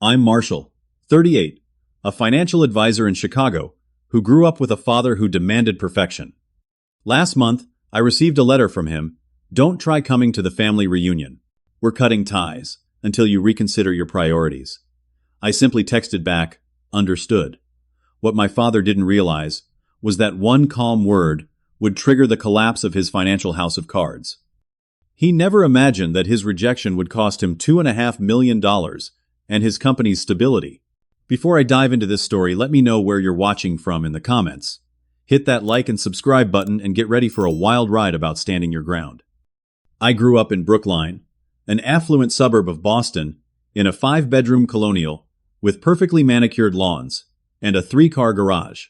I'm Marshall, 38, a financial advisor in Chicago, who grew up with a father who demanded perfection. Last month, I received a letter from him. Don't try coming to the family reunion. We're cutting ties until you reconsider your priorities. I simply texted back, understood. What my father didn't realize was that one calm word would trigger the collapse of his financial house of cards. He never imagined that his rejection would cost him $2.5 million and his company's stability. Before I dive into this story, let me know where you're watching from in the comments. Hit that like and subscribe button and get ready for a wild ride about standing your ground. I grew up in Brookline, an affluent suburb of Boston, in a 5-bedroom colonial with perfectly manicured lawns and a 3-car garage.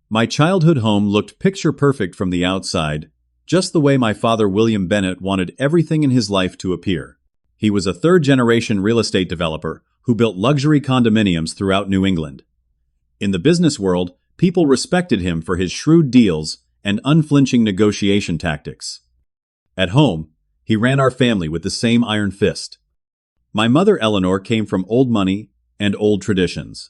My childhood home looked picture-perfect from the outside, just the way my father William Bennett wanted everything in his life to appear. He was a third-generation real estate developer who built luxury condominiums throughout New England. In the business world, people respected him for his shrewd deals and unflinching negotiation tactics. At home, he ran our family with the same iron fist. My mother Eleanor came from old money and old traditions.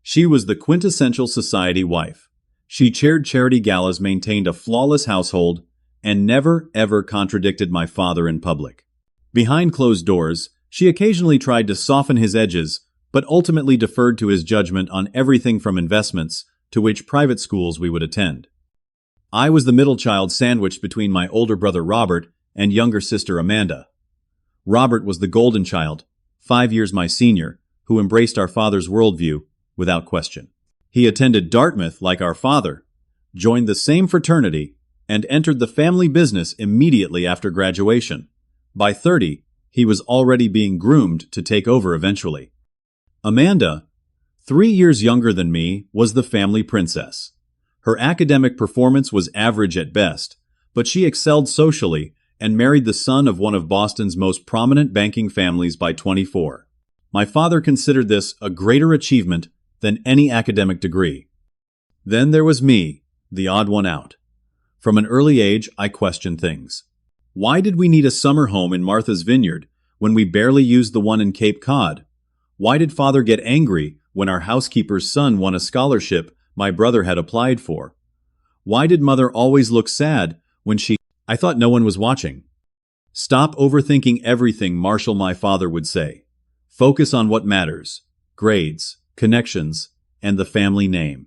She was the quintessential society wife. She chaired charity galas, maintained a flawless household, and never, ever contradicted my father in public. Behind closed doors, she occasionally tried to soften his edges, but ultimately deferred to his judgment on everything from investments to which private schools we would attend. I was the middle child sandwiched between my older brother Robert and younger sister Amanda. Robert was the golden child, 5 years my senior, who embraced our father's worldview without question. He attended Dartmouth like our father, joined the same fraternity, and entered the family business immediately after graduation. By 30, he was already being groomed to take over eventually. Amanda, 3 years younger than me, was the family princess. Her academic performance was average at best, but she excelled socially and married the son of one of Boston's most prominent banking families by 24. My father considered this a greater achievement than any academic degree. Then there was me, the odd one out. From an early age, I questioned things. Why did we need a summer home in Martha's Vineyard when we barely used the one in Cape Cod? Why did father get angry when our housekeeper's son won a scholarship my brother had applied for? Why did mother always look sad when I thought no one was watching? Stop overthinking everything, Marshall, my father would say. Focus on what matters: grades, connections, and the family name.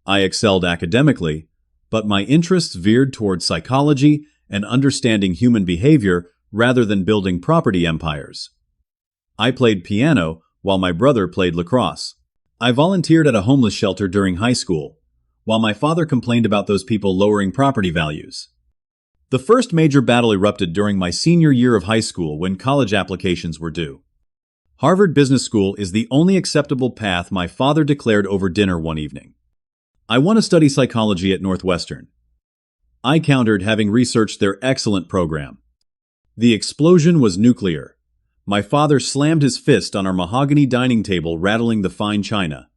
I excelled academically, but my interests veered toward psychology and understanding human behavior rather than building property empires. I played piano while my brother played lacrosse. I volunteered at a homeless shelter during high school, while my father complained about those people lowering property values. The first major battle erupted during my senior year of high school when college applications were due. Harvard Business School is the only acceptable path, my father declared over dinner one evening. I want to study psychology at Northwestern. I countered, having researched their excellent program. The explosion was nuclear. My father slammed his fist on our mahogany dining table, rattling the fine china.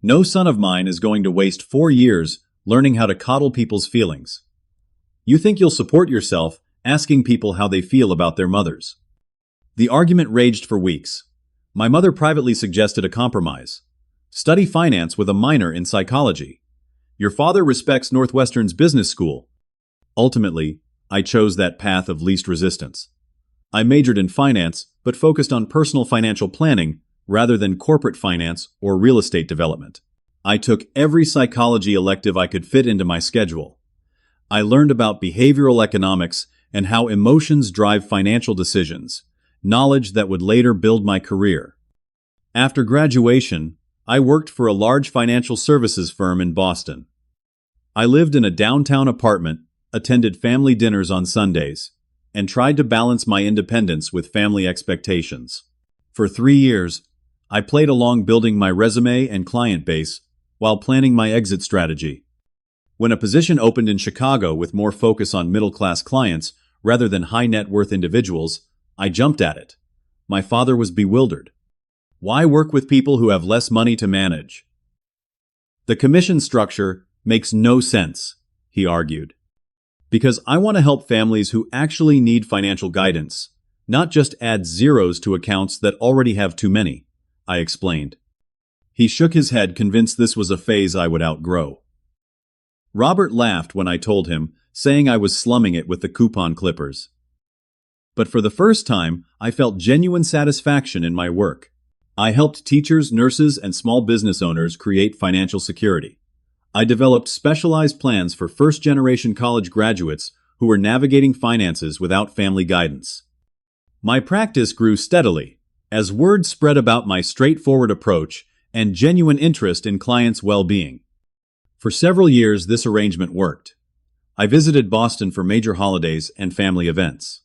No son of mine is going to waste 4 years learning how to coddle people's feelings. You think you'll support yourself asking people how they feel about their mothers? The argument raged for weeks. My mother privately suggested a compromise. Study finance with a minor in psychology. Your father respects Northwestern's business school. Ultimately, I chose that path of least resistance. I majored in finance, but focused on personal financial planning rather than corporate finance or real estate development. I took every psychology elective I could fit into my schedule. I learned about behavioral economics and how emotions drive financial decisions, knowledge that would later build my career. After graduation, I worked for a large financial services firm in Boston. I lived in a downtown apartment, attended family dinners on Sundays, and tried to balance my independence with family expectations. For 3 years, I played along, building my resume and client base while planning my exit strategy. When a position opened in Chicago with more focus on middle-class clients rather than high-net-worth individuals, I jumped at it. My father was bewildered. Why work with people who have less money to manage? The commission structure makes no sense, he argued. Because I want to help families who actually need financial guidance, not just add zeros to accounts that already have too many. I explained. He shook his head, convinced this was a phase I would outgrow. Robert laughed when I told him, saying I was slumming it with the coupon clippers. But for the first time, I felt genuine satisfaction in my work. I helped teachers, nurses, and small business owners create financial security. I developed specialized plans for first-generation college graduates who were navigating finances without family guidance. My practice grew steadily, as word spread about my straightforward approach and genuine interest in clients' well-being. For several years, this arrangement worked. I visited Boston for major holidays and family events.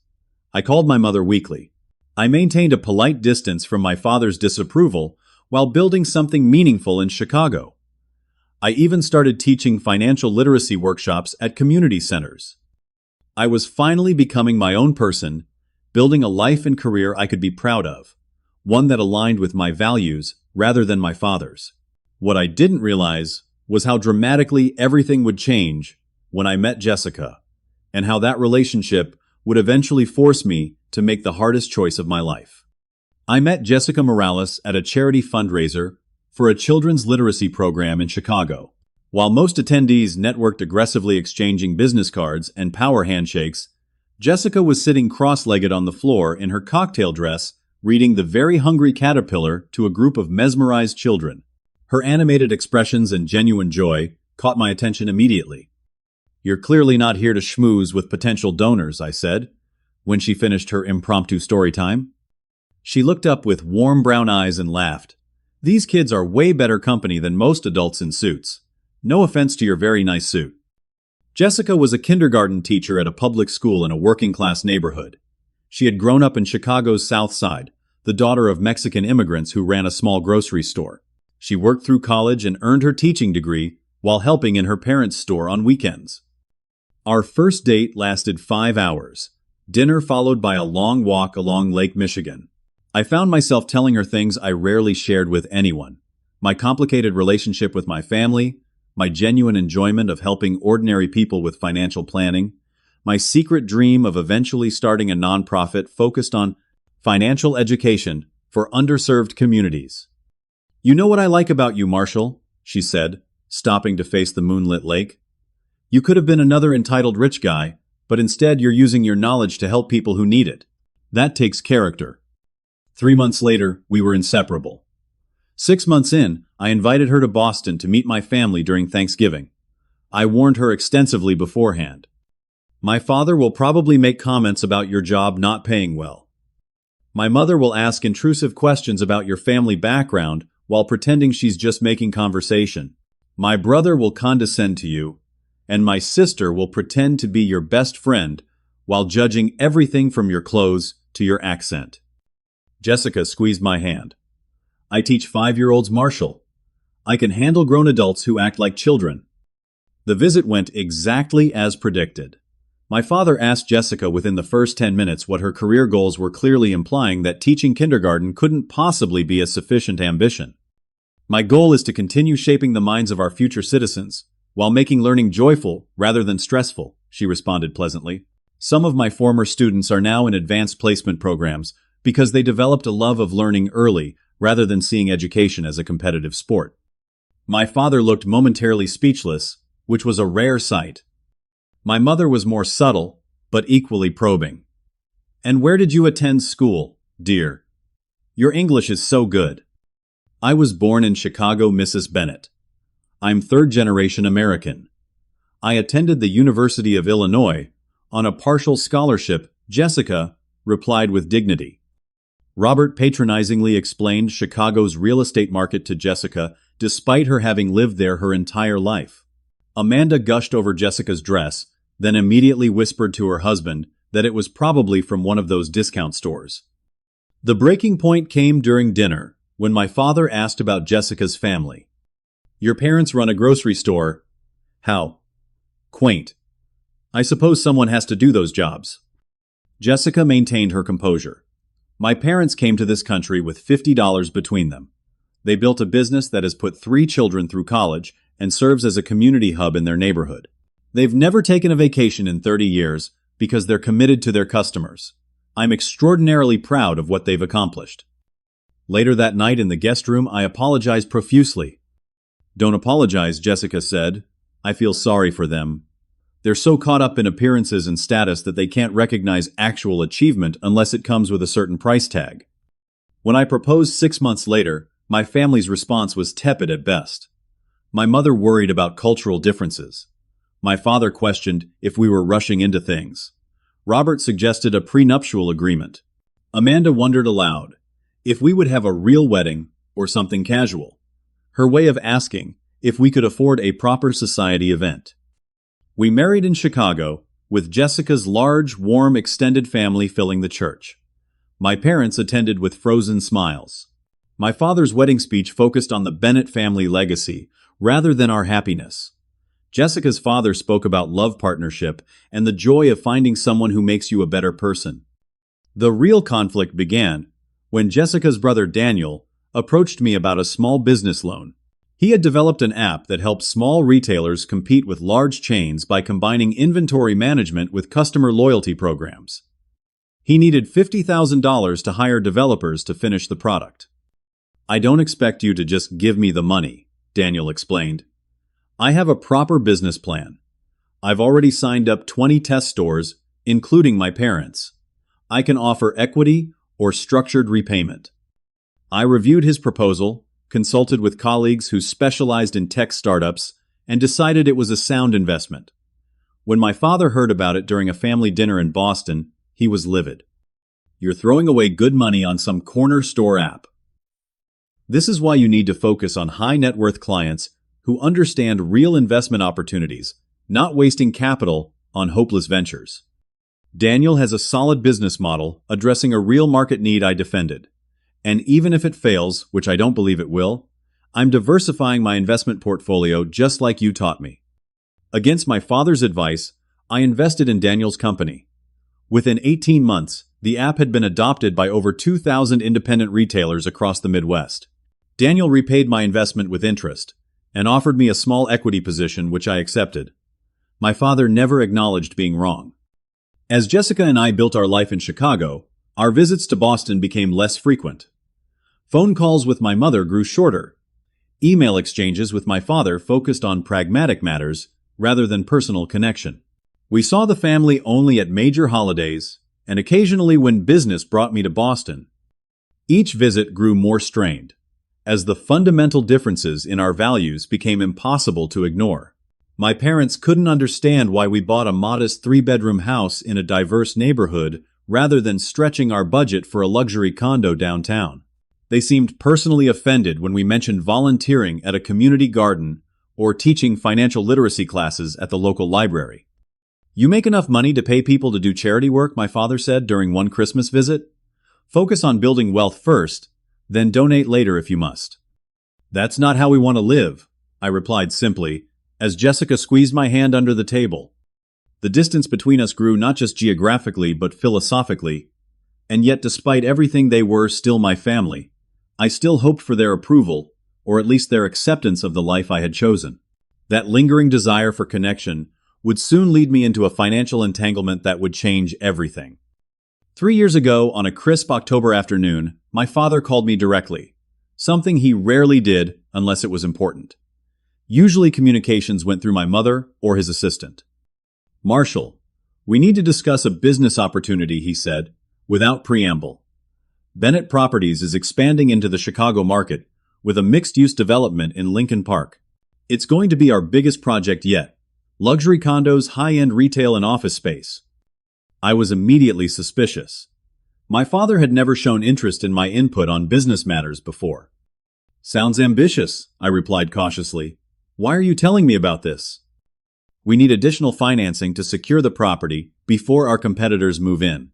I called my mother weekly. I maintained a polite distance from my father's disapproval while building something meaningful in Chicago. I even started teaching financial literacy workshops at community centers. I was finally becoming my own person, building a life and career I could be proud of, one that aligned with my values rather than my father's. What I didn't realize was how dramatically everything would change when I met Jessica, and how that relationship would eventually force me to make the hardest choice of my life. I met Jessica Morales at a charity fundraiser for a children's literacy program in Chicago. While most attendees networked aggressively, exchanging business cards and power handshakes, Jessica was sitting cross-legged on the floor in her cocktail dress, reading The Very Hungry Caterpillar to a group of mesmerized children. Her animated expressions and genuine joy caught my attention immediately. "You're clearly not here to schmooze with potential donors," I said, when she finished her impromptu story time. She looked up with warm brown eyes and laughed. "These kids are way better company than most adults in suits. No offense to your very nice suit." Jessica was a kindergarten teacher at a public school in a working-class neighborhood. She had grown up in Chicago's South Side, the daughter of Mexican immigrants who ran a small grocery store. She worked through college and earned her teaching degree while helping in her parents' store on weekends. Our first date lasted 5 hours, dinner followed by a long walk along Lake Michigan. I found myself telling her things I rarely shared with anyone: my complicated relationship with my family, my genuine enjoyment of helping ordinary people with financial planning, my secret dream of eventually starting a nonprofit focused on financial education for underserved communities. "You know what I like about you, Marshall," she said, stopping to face the moonlit lake. "You could have been another entitled rich guy, but instead you're using your knowledge to help people who need it. That takes character." 3 months later, we were inseparable. 6 months in, I invited her to Boston to meet my family during Thanksgiving. I warned her extensively beforehand. "My father will probably make comments about your job not paying well. My mother will ask intrusive questions about your family background while pretending she's just making conversation. My brother will condescend to you, and my sister will pretend to be your best friend while judging everything from your clothes to your accent." Jessica squeezed my hand. "I teach 5-year-olds, Marshall. I can handle grown adults who act like children." The visit went exactly as predicted. My father asked Jessica within the first 10 minutes what her career goals were, clearly implying that teaching kindergarten couldn't possibly be a sufficient ambition. "My goal is to continue shaping the minds of our future citizens, while making learning joyful rather than stressful," she responded pleasantly. "Some of my former students are now in advanced placement programs because they developed a love of learning early rather than seeing education as a competitive sport." My father looked momentarily speechless, which was a rare sight. My mother was more subtle, but equally probing. "And where did you attend school, dear? Your English is so good." "I was born in Chicago, Mrs. Bennett. I'm third-generation American. I attended the University of Illinois on a partial scholarship," Jessica replied with dignity. Robert patronizingly explained Chicago's real estate market to Jessica, despite her having lived there her entire life. Amanda gushed over Jessica's dress, then immediately whispered to her husband that it was probably from one of those discount stores. The breaking point came during dinner, when my father asked about Jessica's family. "Your parents run a grocery store. How quaint. I suppose someone has to do those jobs." Jessica maintained her composure. "My parents came to this country with $50 between them. They built a business that has put 3 children through college and serves as a community hub in their neighborhood. They've never taken a vacation in 30 years because they're committed to their customers. I'm extraordinarily proud of what they've accomplished." Later that night in the guest room, I apologized profusely. "Don't apologize," Jessica said. "I feel sorry for them. They're so caught up in appearances and status that they can't recognize actual achievement unless it comes with a certain price tag." When I proposed 6 months later, my family's response was tepid at best. My mother worried about cultural differences. My father questioned if we were rushing into things. Robert suggested a prenuptial agreement. Amanda wondered aloud if we would have a real wedding or something casual. Her way of asking if we could afford a proper society event. We married in Chicago, with Jessica's large, warm, extended family filling the church. My parents attended with frozen smiles. My father's wedding speech focused on the Bennett family legacy rather than our happiness. Jessica's father spoke about love partnership and the joy of finding someone who makes you a better person. The real conflict began when Jessica's brother Daniel approached me about a small business loan. He had developed an app that helps small retailers compete with large chains by combining inventory management with customer loyalty programs. He needed $50,000 to hire developers to finish the product. "I don't expect you to just give me the money," Daniel explained. "I have a proper business plan. I've already signed up 20 test stores, including my parents. I can offer equity or structured repayment." I reviewed his proposal, consulted with colleagues who specialized in tech startups, and decided it was a sound investment. When my father heard about it during a family dinner in Boston, he was livid. "You're throwing away good money on some corner store app." This is why you need to focus on high net worth clients who understand real investment opportunities, not wasting capital on hopeless ventures. Daniel has a solid business model addressing a real market need I defended. And even if it fails, which I don't believe it will, I'm diversifying my investment portfolio just like you taught me. Against my father's advice, I invested in Daniel's company. Within 18 months, the app had been adopted by over 2,000 independent retailers across the Midwest. Daniel repaid my investment with interest and offered me a small equity position, which I accepted. My father never acknowledged being wrong. As Jessica and I built our life in Chicago, our visits to Boston became less frequent. Phone calls with my mother grew shorter. Email exchanges with my father focused on pragmatic matters rather than personal connection. We saw the family only at major holidays and occasionally when business brought me to Boston. Each visit grew more strained, as the fundamental differences in our values became impossible to ignore. My parents couldn't understand why we bought a modest 3-bedroom house in a diverse neighborhood rather than stretching our budget for a luxury condo downtown. They seemed personally offended when we mentioned volunteering at a community garden or teaching financial literacy classes at the local library. "You make enough money to pay people to do charity work," my father said during one Christmas visit. "Focus on building wealth first, then donate later if you must." "That's not how we want to live," I replied simply, as Jessica squeezed my hand under the table. The distance between us grew not just geographically but philosophically, and yet despite everything they were still my family. I still hoped for their approval, or at least their acceptance of the life I had chosen. That lingering desire for connection would soon lead me into a financial entanglement that would change everything. 3 years ago, on a crisp October afternoon, my father called me directly, something he rarely did unless it was important. Usually communications went through my mother or his assistant. "Marshall, we need to discuss a business opportunity," he said, without preamble. "Bennett Properties is expanding into the Chicago market with a mixed-use development in Lincoln Park. It's going to be our biggest project yet. Luxury condos, high-end retail, and office space." I was immediately suspicious. My father had never shown interest in my input on business matters before. "Sounds ambitious," I replied cautiously. "Why are you telling me about this?" "We need additional financing to secure the property before our competitors move in.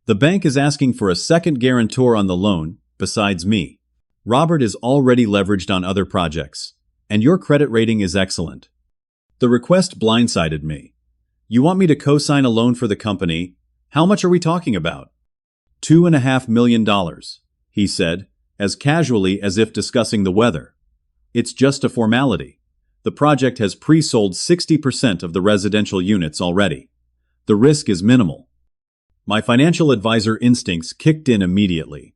The bank is asking for a second guarantor on the loan, besides me. Robert is already leveraged on other projects, and your credit rating is excellent." The request blindsided me. "You want me to co-sign a loan for the company? How much are we talking about?" $2.5 million, he said, as casually as if discussing the weather. "It's just a formality. The project has pre-sold 60% of the residential units already. The risk is minimal." My financial advisor instincts kicked in immediately.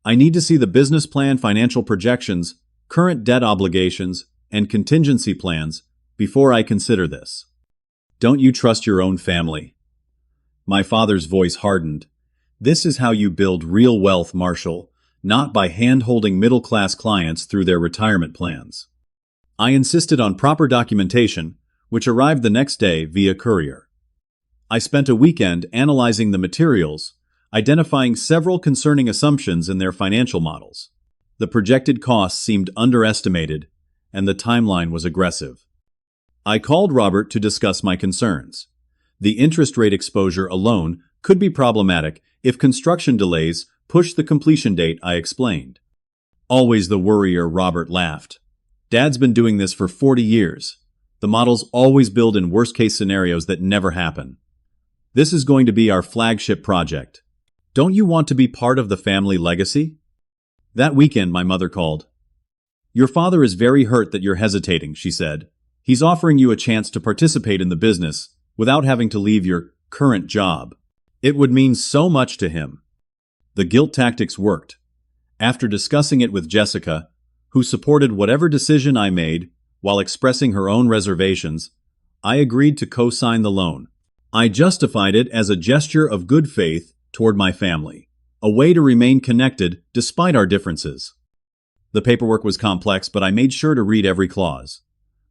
I need to see the business plan, financial projections, current debt obligations, and contingency plans before I consider this. Don't you trust your own family? My father's voice hardened. This is how you build real wealth, Marshall, not by hand-holding middle-class clients through their retirement plans. I insisted on proper documentation, which arrived the next day via courier. I spent a weekend analyzing the materials, identifying several concerning assumptions in their financial models. The projected costs seemed underestimated, and the timeline was aggressive. I called Robert to discuss my concerns. The interest rate exposure alone could be problematic if construction delays pushed the completion date, I explained. Always the worrier, Robert laughed. Dad's been doing this for 40 years. The models always build in worst-case scenarios that never happen. This is going to be our flagship project. Don't you want to be part of the family legacy? That weekend, my mother called. Your father is very hurt that you're hesitating, she said. He's offering you a chance to participate in the business without having to leave your current job. It would mean so much to him. The guilt tactics worked. After discussing it with Jessica, who supported whatever decision I made while expressing her own reservations, I agreed to co-sign the loan. I justified it as a gesture of good faith toward my family, a way to remain connected despite our differences. The paperwork was complex, but I made sure to read every clause.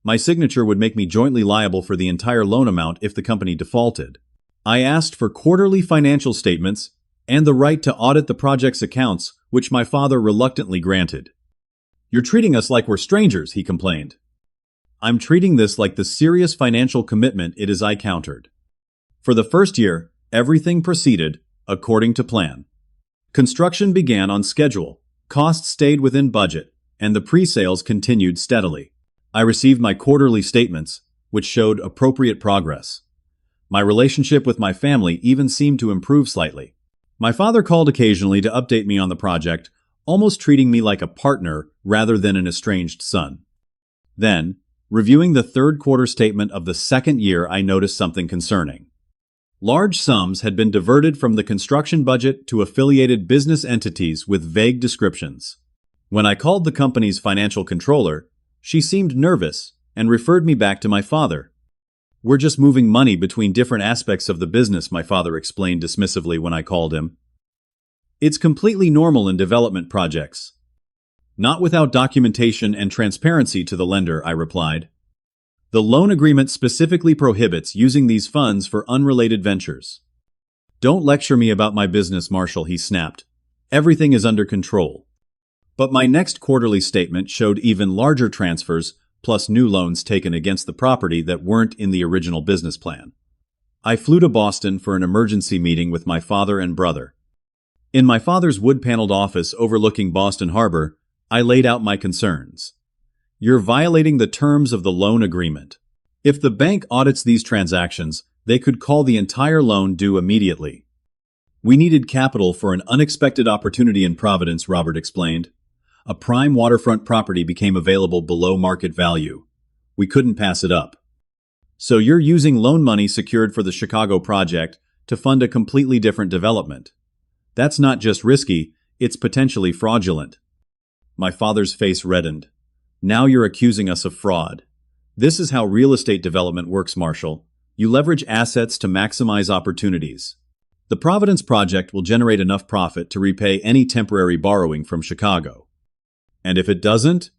My signature would make me jointly liable for the entire loan amount if the company defaulted. I asked for quarterly financial statements and the right to audit the project's accounts, which my father reluctantly granted. You're treating us like we're strangers, he complained. I'm treating this like the serious financial commitment it is, I countered. For the first year, everything proceeded according to plan. Construction began on schedule, costs stayed within budget, and the pre-sales continued steadily. I received my quarterly statements, which showed appropriate progress. My relationship with my family even seemed to improve slightly. My father called occasionally to update me on the project, almost treating me like a partner rather than an estranged son. Then, reviewing the third quarter statement of the second year, I noticed something concerning. Large sums had been diverted from the construction budget to affiliated business entities with vague descriptions. When I called the company's financial controller, she seemed nervous and referred me back to my father. We're just moving money between different aspects of the business, my father explained dismissively when I called him. It's completely normal in development projects. Not without documentation and transparency to the lender, I replied. The loan agreement specifically prohibits using these funds for unrelated ventures. Don't lecture me about my business, Marshall, he snapped. Everything is under control. But my next quarterly statement showed even larger transfers, plus new loans taken against the property that weren't in the original business plan. I flew to Boston for an emergency meeting with my father and brother. In my father's wood-paneled office overlooking Boston Harbor, I laid out my concerns. You're violating the terms of the loan agreement. If the bank audits these transactions, they could call the entire loan due immediately. We needed capital for an unexpected opportunity in Providence, Robert explained. A prime waterfront property became available below market value. We couldn't pass it up. So you're using loan money secured for the Chicago project to fund a completely different development. That's not just risky, it's potentially fraudulent. My father's face reddened. Now you're accusing us of fraud. This is how real estate development works, Marshall. You leverage assets to maximize opportunities. The Providence project will generate enough profit to repay any temporary borrowing from Chicago. And if it doesn't,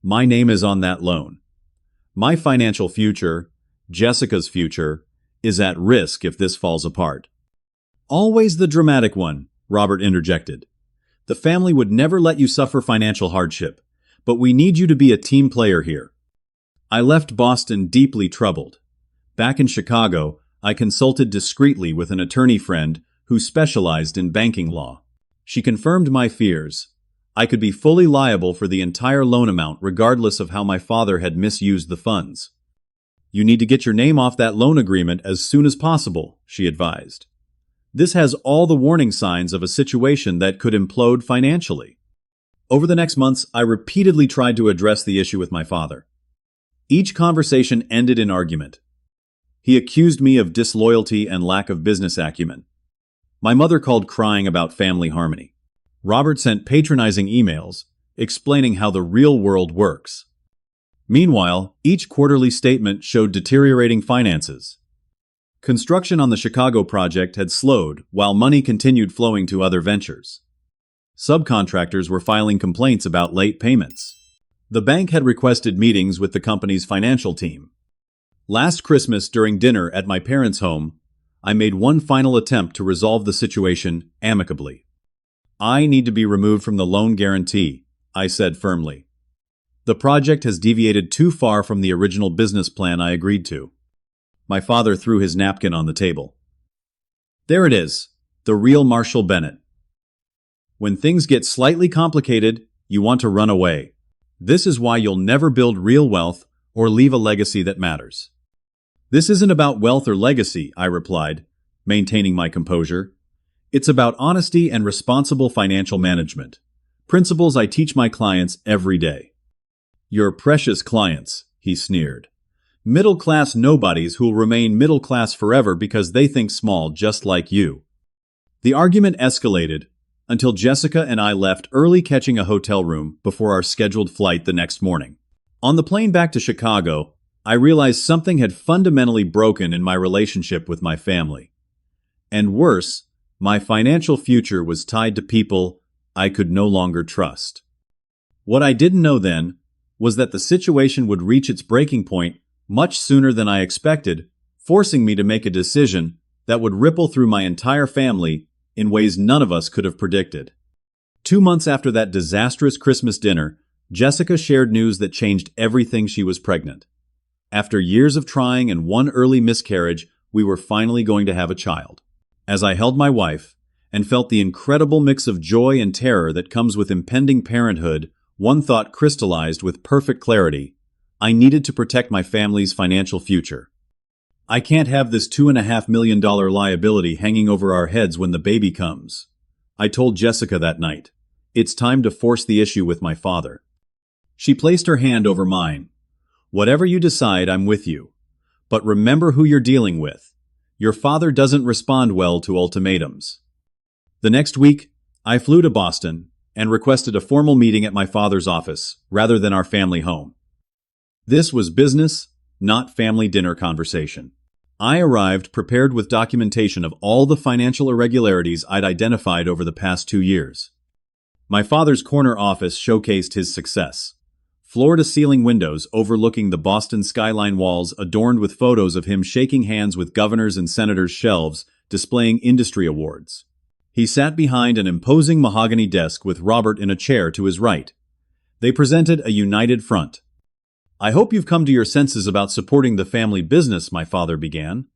my name is on that loan. My financial future, Jessica's future, is at risk if this falls apart. Always the dramatic one, Robert interjected. The family would never let you suffer financial hardship, but we need you to be a team player here. I left Boston deeply troubled. Back in Chicago, I consulted discreetly with an attorney friend who specialized in banking law. She confirmed my fears. I could be fully liable for the entire loan amount regardless of how my father had misused the funds. You need to get your name off that loan agreement as soon as possible, she advised. This has all the warning signs of a situation that could implode financially. Over the next months, I repeatedly tried to address the issue with my father. Each conversation ended in argument. He accused me of disloyalty and lack of business acumen. My mother called crying about family harmony. Robert sent patronizing emails, explaining how the real world works. Meanwhile, each quarterly statement showed deteriorating finances. Construction on the Chicago project had slowed, while money continued flowing to other ventures. Subcontractors were filing complaints about late payments. The bank had requested meetings with the company's financial team. Last Christmas, during dinner at my parents' home, I made one final attempt to resolve the situation amicably. "I need to be removed from the loan guarantee," I said firmly. "The project has deviated too far from the original business plan I agreed to." My father threw his napkin on the table. "There it is, the real Marshall Bennett. When things get slightly complicated, you want to run away. This is why you'll never build real wealth or leave a legacy that matters." "This isn't about wealth or legacy," I replied, maintaining my composure. "It's about honesty and responsible financial management, principles I teach my clients every day." "Your precious clients," he sneered. "Middle-class nobodies who'll remain middle-class forever because they think small just like you." The argument escalated until Jessica and I left early, catching a hotel room before our scheduled flight the next morning. On the plane back to Chicago, I realized something had fundamentally broken in my relationship with my family. And worse, my financial future was tied to people I could no longer trust. What I didn't know then was that the situation would reach its breaking point much sooner than I expected, forcing me to make a decision that would ripple through my entire family in ways none of us could have predicted. 2 months after that disastrous Christmas dinner, Jessica shared news that changed everything. She was pregnant. After years of trying and one early miscarriage, we were finally going to have a child. As I held my wife and felt the incredible mix of joy and terror that comes with impending parenthood, one thought crystallized with perfect clarity: I needed to protect my family's financial future. I can't have this $2.5 million liability hanging over our heads when the baby comes. I told Jessica that night. It's time to force the issue with my father. She placed her hand over mine. "Whatever you decide, I'm with you. But remember who you're dealing with. Your father doesn't respond well to ultimatums." The next week, I flew to Boston and requested a formal meeting at my father's office rather than our family home. This was business, not family dinner conversation. I arrived prepared with documentation of all the financial irregularities I'd identified over the past 2 years. My father's corner office showcased his success. Floor-to-ceiling windows overlooking the Boston skyline, walls adorned with photos of him shaking hands with governors and senators, shelves displaying industry awards. He sat behind an imposing mahogany desk with Robert in a chair to his right. They presented a united front. "I hope you've come to your senses about supporting the family business," my father began.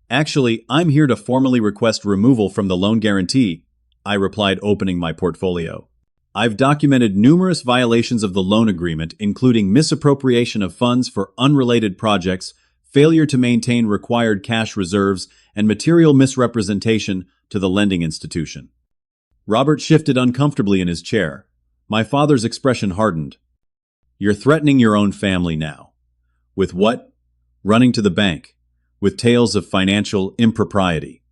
"Actually, I'm here to formally request removal from the loan guarantee," I replied, opening my portfolio. "I've documented numerous violations of the loan agreement, including misappropriation of funds for unrelated projects, failure to maintain required cash reserves, and material misrepresentation to the lending institution." Robert shifted uncomfortably in his chair. My father's expression hardened. "You're threatening your own family now. With what? Running to the bank, with tales of financial impropriety.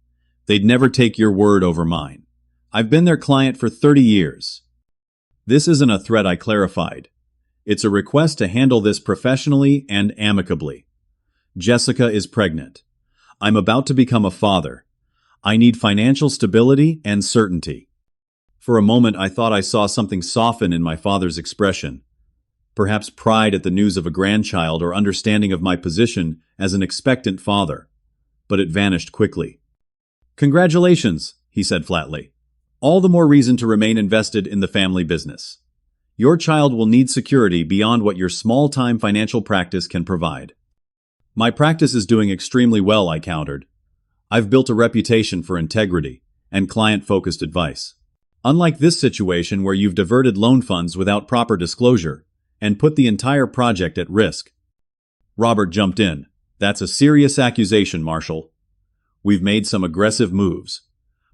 They'd never take your word over mine. I've been their client for 30 years. "This isn't a threat," I clarified. "It's a request to handle this professionally and amicably. Jessica is pregnant. I'm about to become a father. I need financial stability and certainty." For a moment, I thought I saw something soften in my father's expression. Perhaps pride at the news of a grandchild or understanding of my position as an expectant father. But it vanished quickly. "Congratulations," he said flatly. "All the more reason to remain invested in the family business. Your child will need security beyond what your small-time financial practice can provide." "My practice is doing extremely well," I countered. "I've built a reputation for integrity and client-focused advice. Unlike this situation where you've diverted loan funds without proper disclosure and put the entire project at risk." Robert jumped in. "That's a serious accusation, Marshall. We've made some aggressive moves,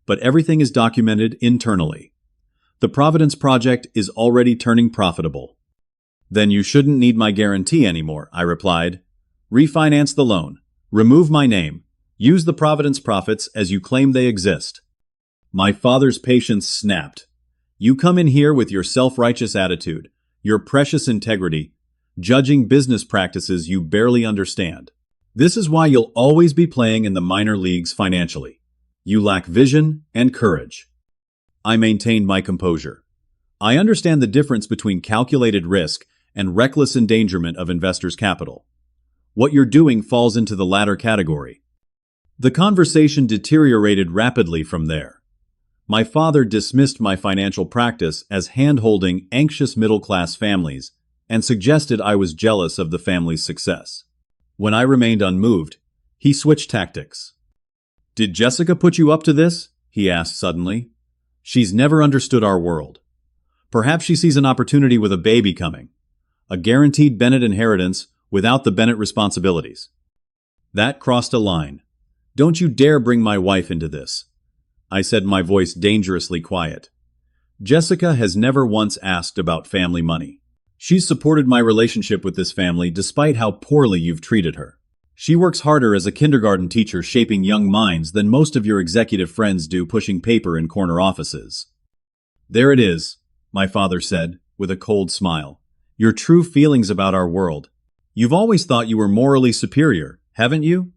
but everything is documented internally. The Providence project is already turning profitable." "Then you shouldn't need my guarantee anymore," I replied. "Refinance the loan. Remove my name. Use the Providence profits as you claim they exist." My father's patience snapped. You come in here with your self-righteous attitude, your precious integrity, judging business practices you barely understand. This is why you'll always be playing in the minor leagues financially. You lack vision and courage. I maintained my composure. I understand the difference between calculated risk and reckless endangerment of investors' capital. What you're doing falls into the latter category. The conversation deteriorated rapidly from there. My father dismissed my financial practice as hand-holding anxious middle-class families and suggested I was jealous of the family's success. When I remained unmoved, he switched tactics. "Did Jessica put you up to this?" he asked suddenly. "She's never understood our world. Perhaps she sees an opportunity with a baby coming. A guaranteed Bennett inheritance without the Bennett responsibilities. That crossed a line. Don't you dare bring my wife into this," I said, my voice dangerously quiet. "Jessica has never once asked about family money. She's supported my relationship with this family despite how poorly you've treated her. She works harder as a kindergarten teacher shaping young minds than most of your executive friends do pushing paper in corner offices." "There it is," my father said, with a cold smile. "Your true feelings about our world. You've always thought you were morally superior, haven't you?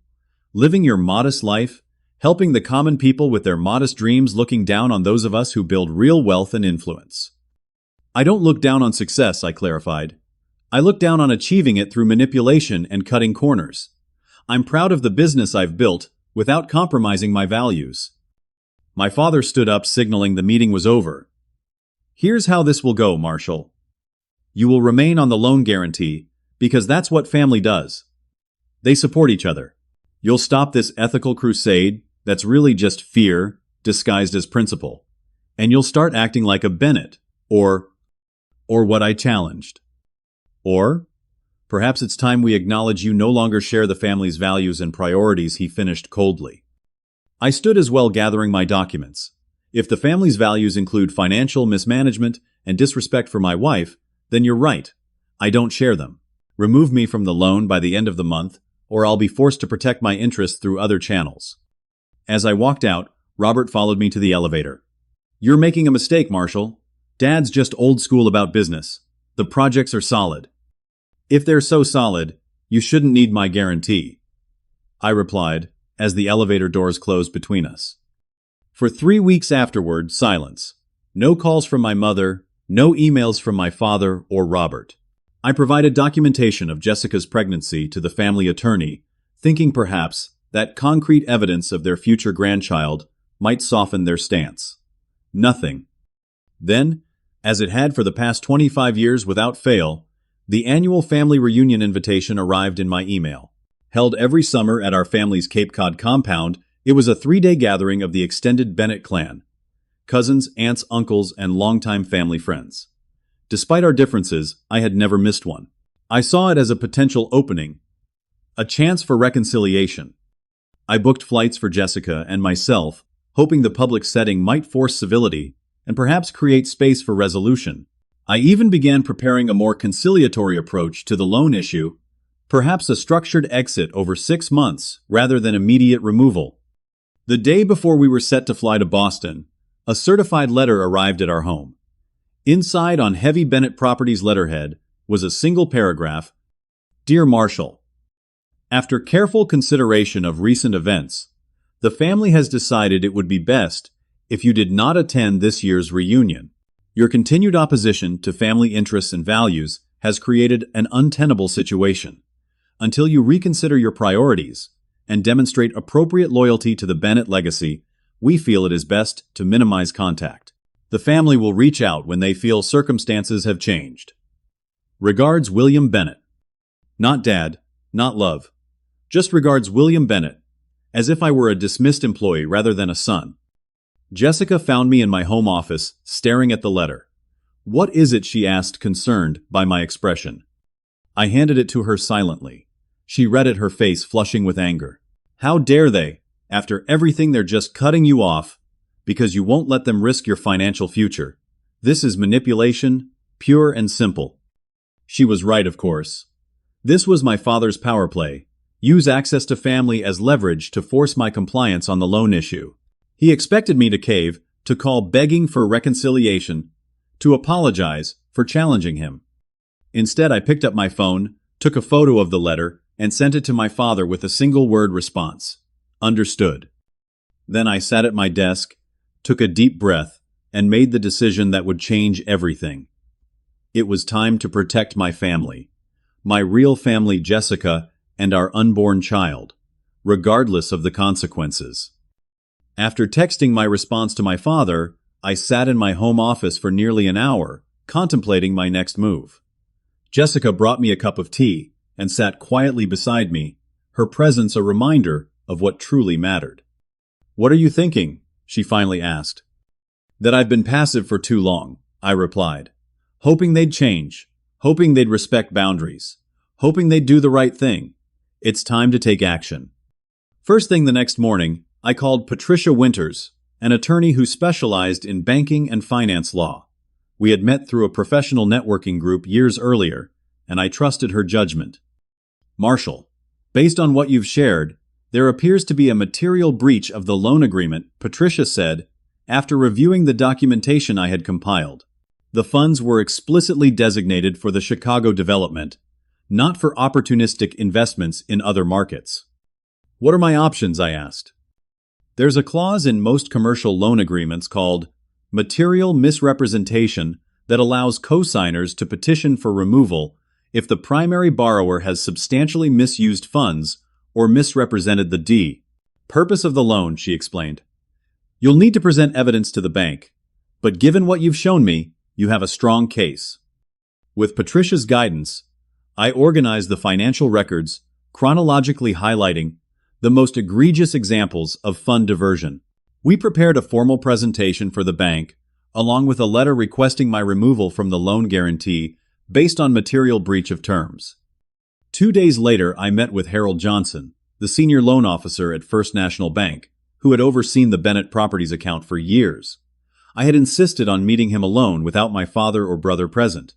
Living your modest life, helping the common people with their modest dreams, looking down on those of us who build real wealth and influence." "I don't look down on success," I clarified. "I look down on achieving it through manipulation and cutting corners. I'm proud of the business I've built without compromising my values." My father stood up, signaling the meeting was over. "Here's how this will go, Marshall. You will remain on the loan guarantee because that's what family does. They support each other. You'll stop this ethical crusade that's really just fear disguised as principle. And you'll start acting like a Bennett, or what I challenged. Or perhaps it's time we acknowledge you no longer share the family's values and priorities," he finished coldly. I stood as well, gathering my documents. If the family's values include financial mismanagement and disrespect for my wife, then you're right. I don't share them. Remove me from the loan by the end of the month, or I'll be forced to protect my interests through other channels. As I walked out, Robert followed me to the elevator. "You're making a mistake, Marshall. Dad's just old school about business. The projects are solid." "If they're so solid, you shouldn't need my guarantee," I replied, as the elevator doors closed between us. For 3 weeks afterward, silence. No calls from my mother, no emails from my father or Robert. I provided documentation of Jessica's pregnancy to the family attorney, thinking perhaps that concrete evidence of their future grandchild might soften their stance. Nothing. Then, as it had for the past 25 years without fail, the annual family reunion invitation arrived in my email. Held every summer at our family's Cape Cod compound, it was a 3-day gathering of the extended Bennett clan, cousins, aunts, uncles, and longtime family friends. Despite our differences, I had never missed one. I saw it as a potential opening, a chance for reconciliation. I booked flights for Jessica and myself, hoping the public setting might force civility and perhaps create space for resolution. I even began preparing a more conciliatory approach to the loan issue, perhaps a structured exit over 6 months rather than immediate removal. The day before we were set to fly to Boston, a certified letter arrived at our home. Inside, on heavy Bennett Properties letterhead, was a single paragraph: "Dear Marshall, after careful consideration of recent events, the family has decided it would be best if you did not attend this year's reunion. Your continued opposition to family interests and values has created an untenable situation. Until you reconsider your priorities and demonstrate appropriate loyalty to the Bennett legacy, we feel it is best to minimize contact. The family will reach out when they feel circumstances have changed. Regards, William Bennett." Not Dad, not love. Just regards, William Bennett, as if I were a dismissed employee rather than a son. Jessica found me in my home office, staring at the letter. "What is it?" she asked, concerned by my expression. I handed it to her silently. She read it, her face flushing with anger. "How dare they? After everything, they're just cutting you off because you won't let them risk your financial future. This is manipulation, pure and simple." She was right, of course. This was my father's power play. Use access to family as leverage to force my compliance on the loan issue. He expected me to cave, to call begging for reconciliation to apologize for challenging him. Instead, I picked up my phone, took a photo of the letter, and sent it to my father with a single-word response: "Understood." Then I sat at my desk, took a deep breath, and made the decision that would change everything. It was time to protect my family. My real family, Jessica, and our unborn child, regardless of the consequences. After texting my response to my father, I sat in my home office for nearly an hour, contemplating my next move. Jessica brought me a cup of tea and sat quietly beside me, her presence a reminder of what truly mattered. "What are you thinking?" she finally asked. "That I've been passive for too long," I replied. "Hoping they'd change, hoping they'd respect boundaries, hoping they'd do the right thing. It's time to take action." First thing the next morning, I called Patricia Winters, an attorney who specialized in banking and finance law. We had met through a professional networking group years earlier, and I trusted her judgment. "Marshall, based on what you've shared, there appears to be a material breach of the loan agreement," Patricia said, after reviewing the documentation I had compiled. The funds were explicitly designated for the Chicago development, not for opportunistic investments in other markets. "What are my options?" I asked. "There's a clause in most commercial loan agreements called material misrepresentation that allows co-signers to petition for removal if the primary borrower has substantially misused funds or misrepresented the purpose of the loan," she explained. "You'll need to present evidence to the bank, but given what you've shown me, you have a strong case." With Patricia's guidance, I organized the financial records, chronologically highlighting the most egregious examples of fund diversion. We prepared a formal presentation for the bank, along with a letter requesting my removal from the loan guarantee based on material breach of terms. 2 days later, I met with Harold Johnson, the senior loan officer at First National Bank, who had overseen the Bennett Properties account for years. I had insisted on meeting him alone without my father or brother present.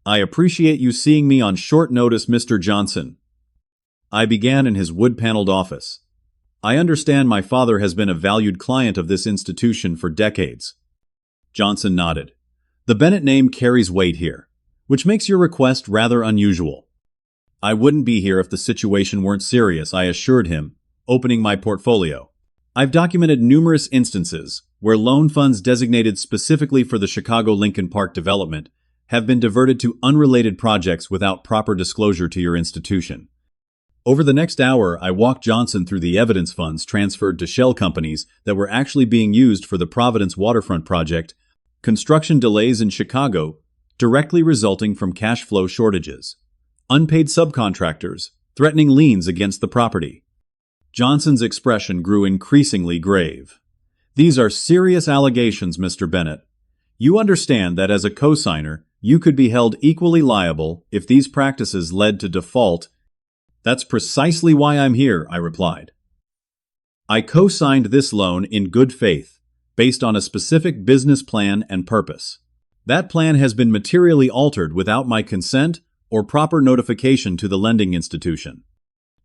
"I appreciate you seeing me on short notice, Mr. Johnson." I began in his wood-paneled office. "I understand my father has been a valued client of this institution for decades." Johnson nodded. "The Bennett name carries weight here, which makes your request rather unusual." "I wouldn't be here if the situation weren't serious," I assured him, opening my portfolio. "I've documented numerous instances where loan funds designated specifically for the Chicago Lincoln Park development have been diverted to unrelated projects without proper disclosure to your institution." Over the next hour, I walked Johnson through the evidence funds transferred to shell companies that were actually being used for the Providence waterfront project, construction delays in Chicago directly resulting from cash flow shortages, unpaid subcontractors threatening liens against the property. Johnson's expression grew increasingly grave. "These are serious allegations, Mr. Bennett. You understand that as a co-signer, you could be held equally liable if these practices led to default." "That's precisely why I'm here," I replied. "I co-signed this loan in good faith, based on a specific business plan and purpose. That plan has been materially altered without my consent or proper notification to the lending institution."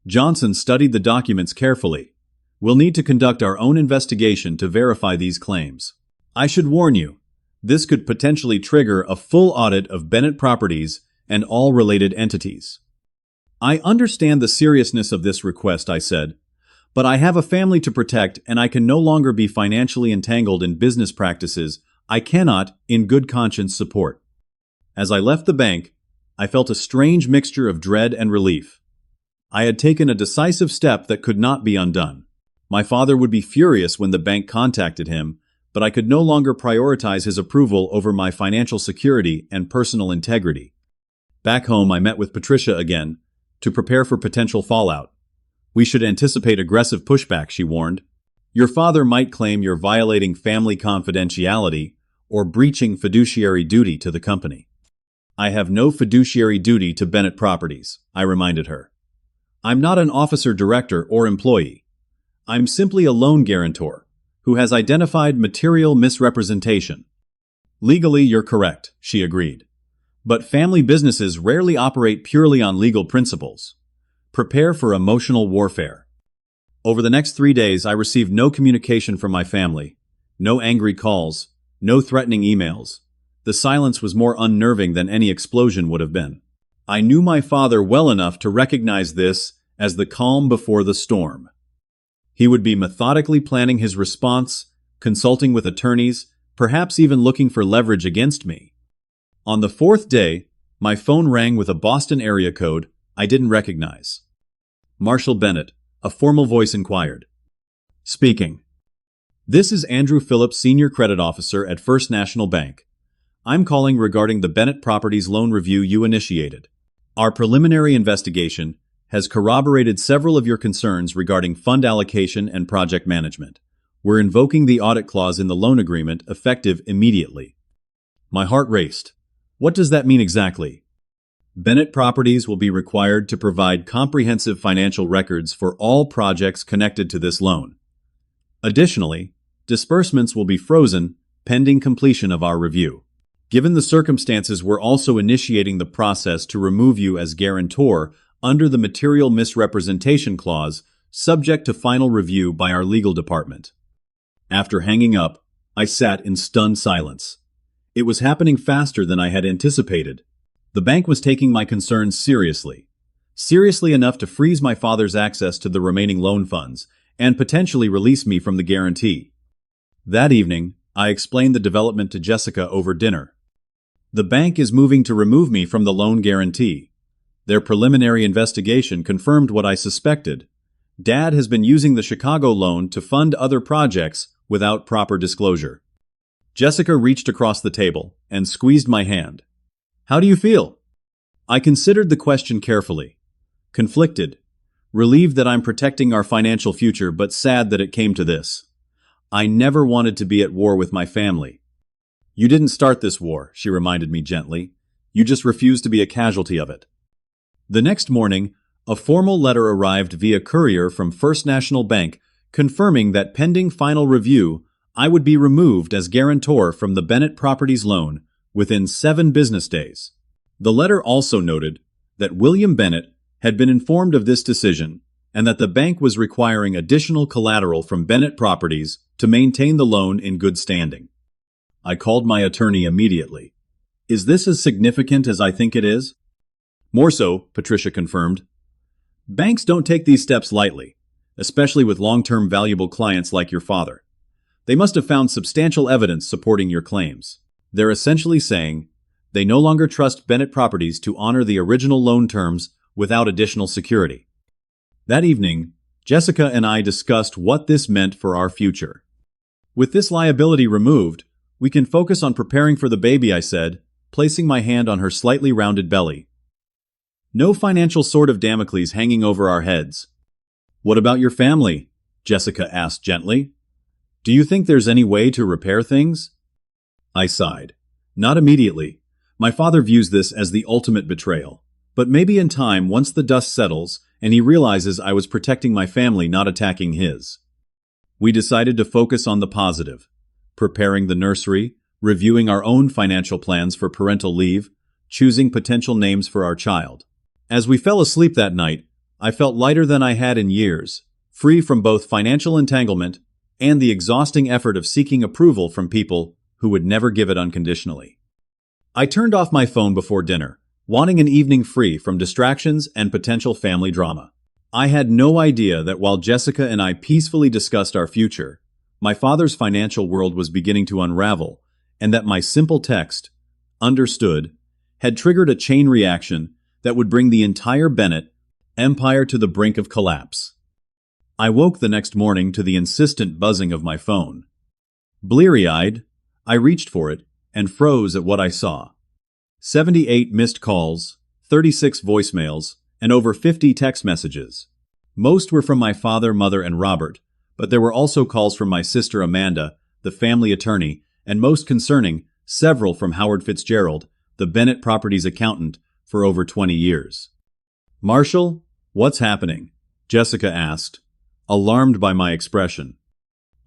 Johnson studied the documents carefully. "We'll need to conduct our own investigation to verify these claims. I should warn you, this could potentially trigger a full audit of Bennett Properties and all related entities." "I understand the seriousness of this request," I said, "but I have a family to protect and I can no longer be financially entangled in business practices I cannot, in good conscience, support." As I left the bank, I felt a strange mixture of dread and relief. I had taken a decisive step that could not be undone. My father would be furious when the bank contacted him, but I could no longer prioritize his approval over my financial security and personal integrity. Back home, I met with Patricia again to prepare for potential fallout. "We should anticipate aggressive pushback," she warned. "Your father might claim you're violating family confidentiality or breaching fiduciary duty to the company." "I have no fiduciary duty to Bennett Properties," I reminded her. "I'm not an officer, director, or employee. I'm simply a loan guarantor who has identified material misrepresentation." "Legally, you're correct," she agreed. "But family businesses rarely operate purely on legal principles. Prepare for emotional warfare." Over the next 3 days, I received no communication from my family, no angry calls, no threatening emails, The silence was more unnerving than any explosion would have been. I knew my father well enough to recognize this as the calm before the storm. He would be methodically planning his response, consulting with attorneys, perhaps even looking for leverage against me. On the fourth day, my phone rang with a Boston area code I didn't recognize. Marshall Bennett, a formal voice inquired. Speaking. This is Andrew Phillips, Senior Credit Officer at First National Bank. I'm calling regarding the Bennett Properties loan review you initiated. Our preliminary investigation has corroborated several of your concerns regarding fund allocation and project management. We're invoking the audit clause in the loan agreement effective immediately. My heart raced. What does that mean exactly? Bennett Properties will be required to provide comprehensive financial records for all projects connected to this loan. Additionally, disbursements will be frozen pending completion of our review. Given the circumstances, we're also initiating the process to remove you as guarantor under the Material Misrepresentation Clause, subject to final review by our legal department. After hanging up, I sat in stunned silence. It was happening faster than I had anticipated. The bank was taking my concerns seriously. Seriously enough to freeze my father's access to the remaining loan funds and potentially release me from the guarantee. That evening, I explained the development to Jessica over dinner. The bank is moving to remove me from the loan guarantee. Their preliminary investigation confirmed what I suspected. Dad has been using the Chicago loan to fund other projects without proper disclosure. Jessica reached across the table and squeezed my hand. How do you feel? I considered the question carefully. Conflicted. Relieved that I'm protecting our financial future, but sad that it came to this. I never wanted to be at war with my family. You didn't start this war, she reminded me gently. You just refused to be a casualty of it. The next morning, a formal letter arrived via courier from First National Bank confirming that pending final review, I would be removed as guarantor from the Bennett Properties loan within 7 business days. The letter also noted that William Bennett had been informed of this decision and that the bank was requiring additional collateral from Bennett Properties to maintain the loan in good standing. I called my attorney immediately. Is this as significant as I think it is? More so, Patricia confirmed. Banks don't take these steps lightly, especially with long-term valuable clients like your father. They must have found substantial evidence supporting your claims. They're essentially saying they no longer trust Bennett Properties to honor the original loan terms without additional security. That evening, Jessica and I discussed what this meant for our future. With this liability removed, we can focus on preparing for the baby, I said, placing my hand on her slightly rounded belly. No financial sword of Damocles hanging over our heads. What about your family? Jessica asked gently. Do you think there's any way to repair things? I sighed. Not immediately. My father views this as the ultimate betrayal. But maybe in time, once the dust settles and he realizes I was protecting my family, not attacking his. We decided to focus on the positive. Preparing the nursery, reviewing our own financial plans for parental leave, choosing potential names for our child. As we fell asleep that night, I felt lighter than I had in years, free from both financial entanglement and the exhausting effort of seeking approval from people who would never give it unconditionally. I turned off my phone before dinner, wanting an evening free from distractions and potential family drama. I had no idea that while Jessica and I peacefully discussed our future, my father's financial world was beginning to unravel, and that my simple text, understood, had triggered a chain reaction that would bring the entire Bennett empire to the brink of collapse. I woke the next morning to the insistent buzzing of my phone. Bleary-eyed, I reached for it and froze at what I saw. 78 missed calls, 36 voicemails, and over 50 text messages. Most were from my father, mother, and Robert, but there were also calls from my sister Amanda, the family attorney, and most concerning, several from Howard Fitzgerald, the Bennett Properties accountant, for over 20 years. Marshall, what's happening? Jessica asked, alarmed by my expression.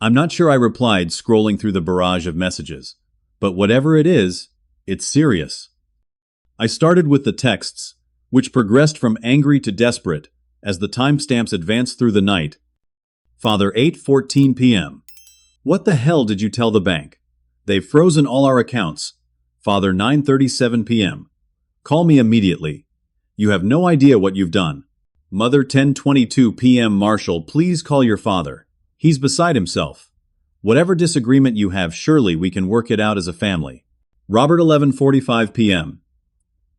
I'm not sure, I replied, scrolling through the barrage of messages. But whatever it is, it's serious. I started with the texts, which progressed from angry to desperate as the timestamps advanced through the night. Father, 8:14 p.m. What the hell did you tell the bank? They've frozen all our accounts. Father, 9:37 p.m. Call me immediately. You have no idea what you've done. Mother, 10:22 p.m. Marshall, please call your father. He's beside himself. Whatever disagreement you have, surely we can work it out as a family. Robert, 11:45 p.m.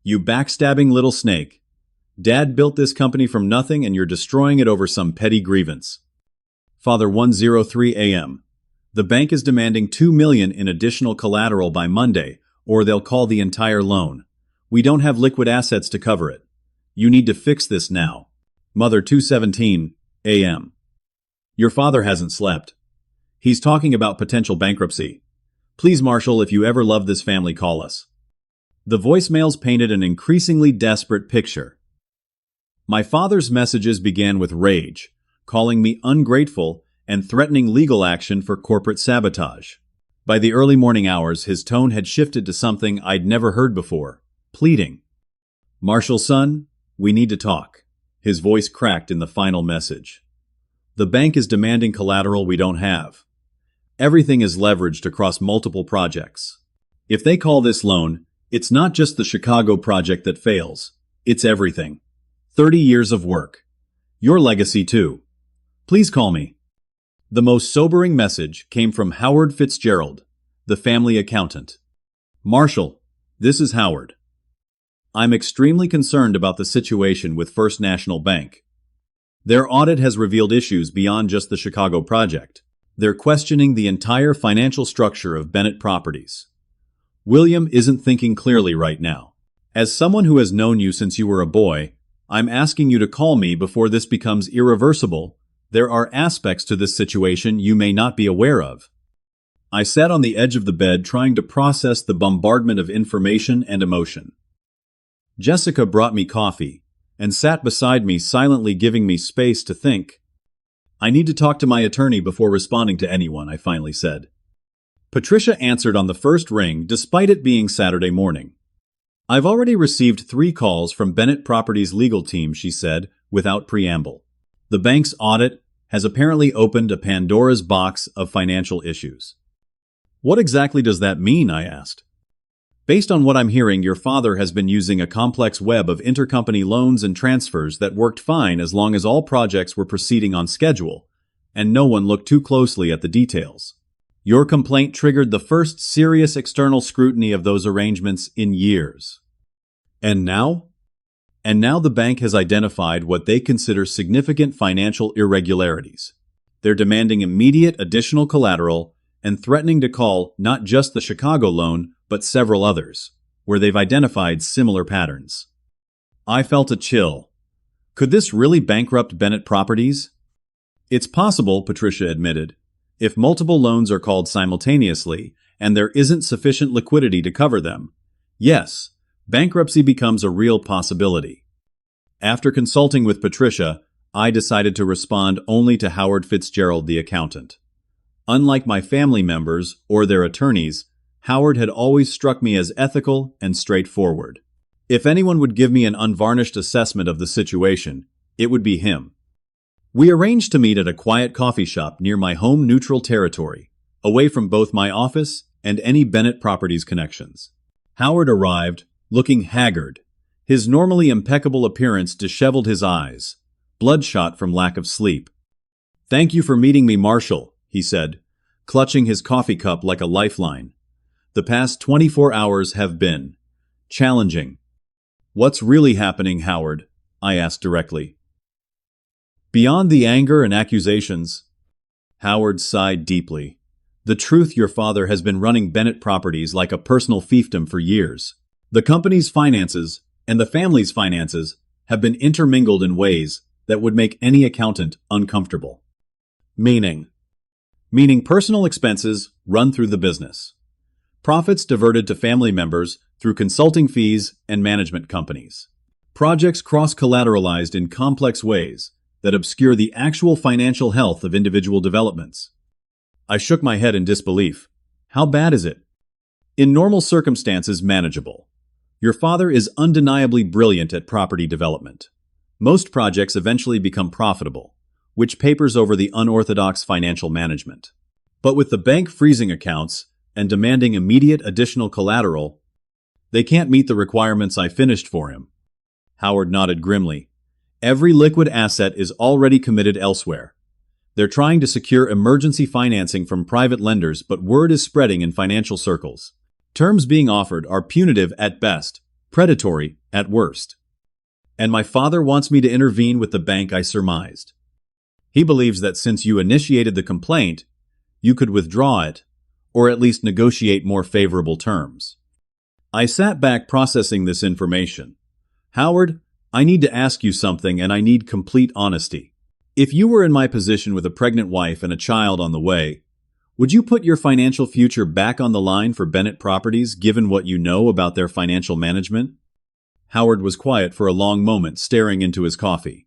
You backstabbing little snake. Dad built this company from nothing and you're destroying it over some petty grievance. Father, 1:03 a.m. The bank is demanding $2 million in additional collateral by Monday, or they'll call the entire loan. We don't have liquid assets to cover it. You need to fix this now. Mother, 2:17 a.m. Your father hasn't slept. He's talking about potential bankruptcy. Please, Marshall, if you ever love this family, call us. The voicemails painted an increasingly desperate picture. My father's messages began with rage, calling me ungrateful and threatening legal action for corporate sabotage. By the early morning hours, his tone had shifted to something I'd never heard before, pleading. Marshall, son, we need to talk. His voice cracked in the final message. The bank is demanding collateral we don't have. Everything is leveraged across multiple projects. If they call this loan, it's not just the Chicago project that fails. It's everything. 30 years of work. Your legacy, too. Please call me. The most sobering message came from Howard Fitzgerald, the family accountant. Marshall, this is Howard. I'm extremely concerned about the situation with First National Bank. Their audit has revealed issues beyond just the Chicago project. They're questioning the entire financial structure of Bennett Properties. William isn't thinking clearly right now. As someone who has known you since you were a boy, I'm asking you to call me before this becomes irreversible. There are aspects to this situation you may not be aware of. I sat on the edge of the bed trying to process the bombardment of information and emotion. Jessica brought me coffee and sat beside me, silently giving me space to think. I need to talk to my attorney before responding to anyone, I finally said. Patricia answered on the first ring, despite it being Saturday morning. I've already received 3 calls from Bennett Properties' legal team, she said, without preamble. The bank's audit has apparently opened a Pandora's box of financial issues. What exactly does that mean? I asked. Based on what I'm hearing, your father has been using a complex web of intercompany loans and transfers that worked fine as long as all projects were proceeding on schedule, and no one looked too closely at the details. Your complaint triggered the first serious external scrutiny of those arrangements in years. And now? And now the bank has identified what they consider significant financial irregularities. They're demanding immediate additional collateral and threatening to call not just the Chicago loan, but several others, where they've identified similar patterns. I felt a chill. Could this really bankrupt Bennett Properties? It's possible, Patricia admitted, if multiple loans are called simultaneously and there isn't sufficient liquidity to cover them. Yes, bankruptcy becomes a real possibility. After consulting with Patricia, I decided to respond only to Howard Fitzgerald, the accountant. Unlike my family members or their attorneys, Howard had always struck me as ethical and straightforward. If anyone would give me an unvarnished assessment of the situation, it would be him. We arranged to meet at a quiet coffee shop near my home neutral territory, away from both my office and any Bennett Properties connections. Howard arrived, looking haggard. His normally impeccable appearance disheveled his eyes, bloodshot from lack of sleep. "Thank you for meeting me, Marshall," he said, clutching his coffee cup like a lifeline. "The past 24 hours have been challenging." "What's really happening, Howard?" I asked directly. "Beyond the anger and accusations," Howard sighed deeply, "the truth, your father has been running Bennett Properties like a personal fiefdom for years. The company's finances and the family's finances have been intermingled in ways that would make any accountant uncomfortable. Meaning personal expenses run through the business. Profits diverted to family members through consulting fees and management companies. Projects cross-collateralized in complex ways that obscure the actual financial health of individual developments." I shook my head in disbelief. "How bad is it?" "In normal circumstances, manageable. Your father is undeniably brilliant at property development. Most projects eventually become profitable, which papers over the unorthodox financial management. But with the bank freezing accounts and demanding immediate additional collateral, They can't meet the requirements I finished for him. Howard nodded grimly. Every liquid asset is already committed elsewhere. They're trying to secure emergency financing from private lenders, but word is spreading in financial circles. Terms being offered are punitive at best, predatory at worst. And my father wants me to intervene with the bank, I surmised. He believes that since you initiated the complaint, you could withdraw it, or at least negotiate more favorable terms. I sat back processing this information. Howard, I need to ask you something, and I need complete honesty. If you were in my position with a pregnant wife and a child on the way, would you put your financial future back on the line for Bennett Properties, given what you know about their financial management? Howard was quiet for a long moment, staring into his coffee.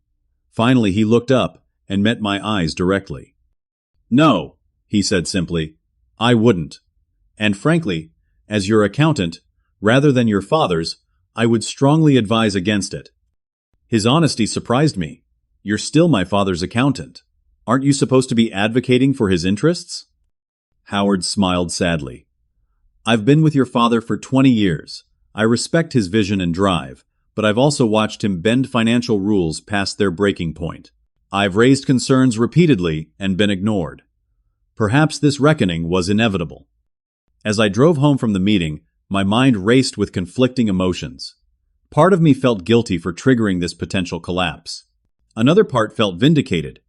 Finally, he looked up and met my eyes directly. No, he said simply, I wouldn't. And frankly, as your accountant, rather than your father's, I would strongly advise against it. His honesty surprised me. You're still my father's accountant. Aren't you supposed to be advocating for his interests? Howard smiled sadly. I've been with your father for 20 years. I respect his vision and drive, but I've also watched him bend financial rules past their breaking point. I've raised concerns repeatedly and been ignored. Perhaps this reckoning was inevitable. As I drove home from the meeting, my mind raced with conflicting emotions. Part of me felt guilty for triggering this potential collapse. Another part felt vindicated.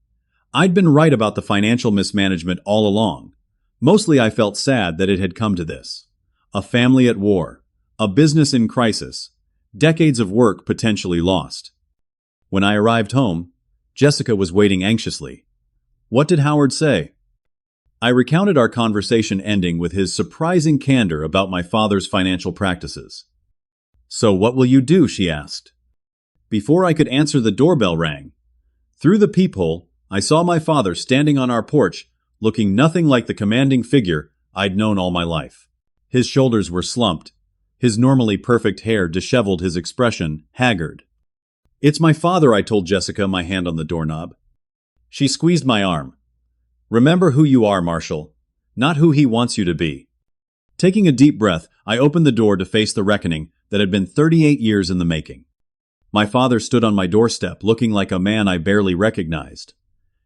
I'd been right about the financial mismanagement all along. Mostly I felt sad that it had come to this. A family at war, a business in crisis, decades of work potentially lost. When I arrived home, Jessica was waiting anxiously. What did Howard say? I recounted our conversation, ending with his surprising candor about my father's financial practices. So what will you do? She asked. Before I could answer, the doorbell rang. Through the peephole, I saw my father standing on our porch, looking nothing like the commanding figure I'd known all my life. His shoulders were slumped, his normally perfect hair disheveled, his expression haggard. It's my father, I told Jessica, my hand on the doorknob. She squeezed my arm. Remember who you are, Marshall, not who he wants you to be. Taking a deep breath, I opened the door to face the reckoning that had been 38 years in the making. My father stood on my doorstep, looking like a man I barely recognized.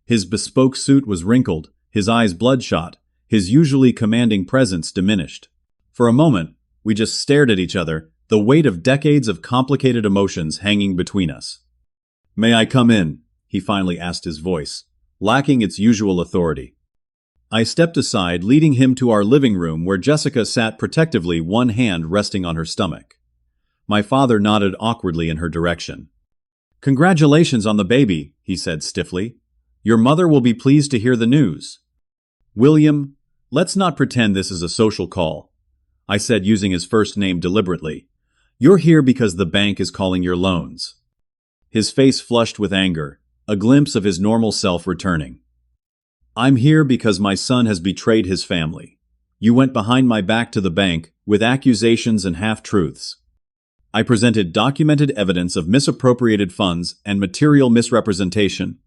His bespoke suit was wrinkled, his eyes bloodshot, his usually commanding presence diminished. For a moment, we just stared at each other, the weight of decades of complicated emotions hanging between us. May I come in? He finally asked, his voice lacking its usual authority. I stepped aside, leading him to our living room, where Jessica sat protectively, one hand resting on her stomach. My father nodded awkwardly in her direction. Congratulations on the baby, he said stiffly. Your mother will be pleased to hear the news. William, let's not pretend this is a social call, I said, using his first name deliberately. You're here because the bank is calling your loans. His face flushed with anger, a glimpse of his normal self returning. I'm here because my son has betrayed his family. You went behind my back to the bank with accusations and half-truths. I presented documented evidence of misappropriated funds and material misrepresentation.